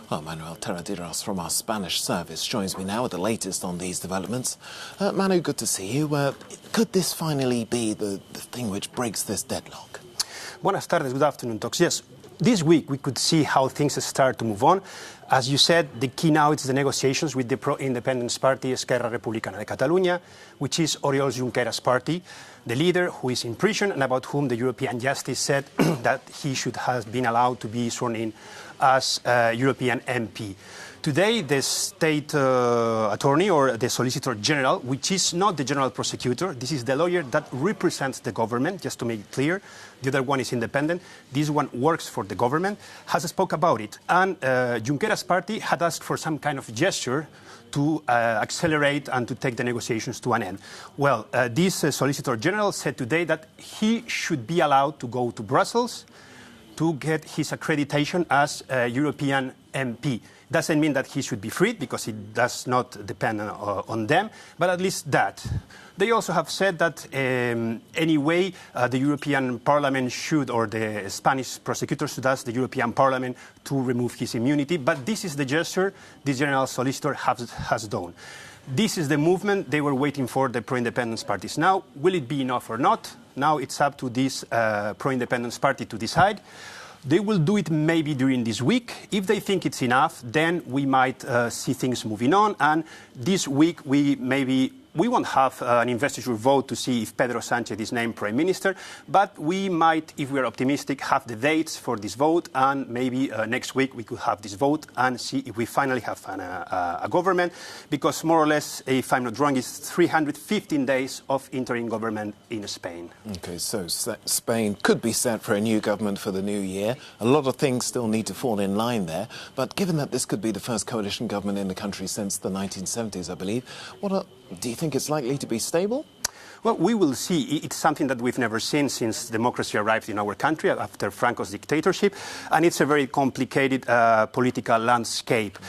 Well, Manuel Terradiras from our Spanish service joins me now with the latest on these developments. Manu, good to see you. Could this finally be the thing which breaks this deadlock? Buenas tardes, good afternoon, Tox. Yes, this week we could see how things start to move on. As you said, the key now is the negotiations with the pro-independence party Esquerra Republicana de Catalunya, which is Oriol Junqueras' party, the leader who is in prison and about whom the European Justice said that he should have been allowed to be sworn in as a European MP. Today, the state attorney or the Solicitor General, which is not the General Prosecutor, this is the lawyer that represents the government, just to make it clear. The other one is independent. This one works for the government, has spoke about it. And Junqueras' party had asked for some kind of gesture to accelerate and to take the negotiations to an end. Well, this Solicitor General said today that he should be allowed to go to Brussels to get his accreditation as a European MP. Doesn't mean that he should be freed, because it does not depend on them, but at least that. They also have said that anyway, the European Parliament should, or the Spanish prosecutors should ask the European Parliament to remove his immunity, but this is the gesture the General Solicitor has done. This is the movement they were waiting for, the pro-independence parties. Now, will it be enough or not? Now it's up to this pro-independence party to decide. They will do it maybe during this week. If they think it's enough, then we might see things moving on. And this week, we won't have an investiture vote to see if Pedro Sánchez is named Prime Minister, but we might, if we're optimistic, have the dates for this vote, and maybe next week we could have this vote and see if we finally have a government, because more or less, if I'm not wrong, it's 315 days of interim government in Spain. Okay, so Spain could be set for a new government for the new year. A lot of things still need to fall in line there, but given that this could be the first coalition government in the country since the 1970s, I believe, do you think it's likely to be stable? Well, we will see. It's something that we've never seen since democracy arrived in our country after Franco's dictatorship, and it's a very complicated political landscape.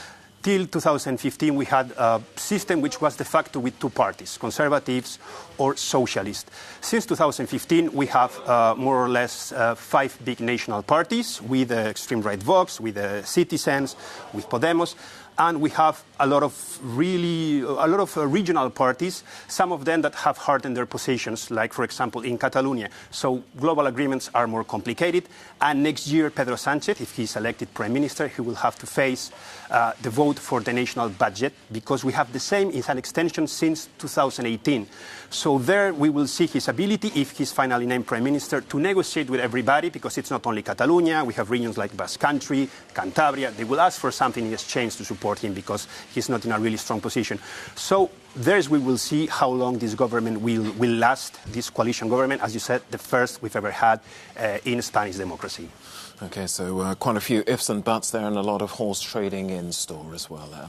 Till 2015, we had a system which was de facto with two parties, conservatives or socialists. Since 2015, we have more or less 5 big national parties with extreme right Vox, with Citizens, with Podemos. And we have a lot of regional parties, some of them that have hardened their positions, like, for example, in Catalonia. So global agreements are more complicated. And next year, Pedro Sánchez, if he's elected Prime Minister, he will have to face the vote for the national budget, because we have the same, it's an extension since 2018. So there we will see his ability, if he's finally named Prime Minister, to negotiate with everybody, because it's not only Catalonia. We have regions like Basque Country, Cantabria. They will ask for something in exchange to support him, because he's not in a really strong position. So we will see how long this government will last, this coalition government, as you said, the first we've ever had in Spanish democracy. Okay, so quite a few ifs and buts there, and a lot of horse trading in store as well.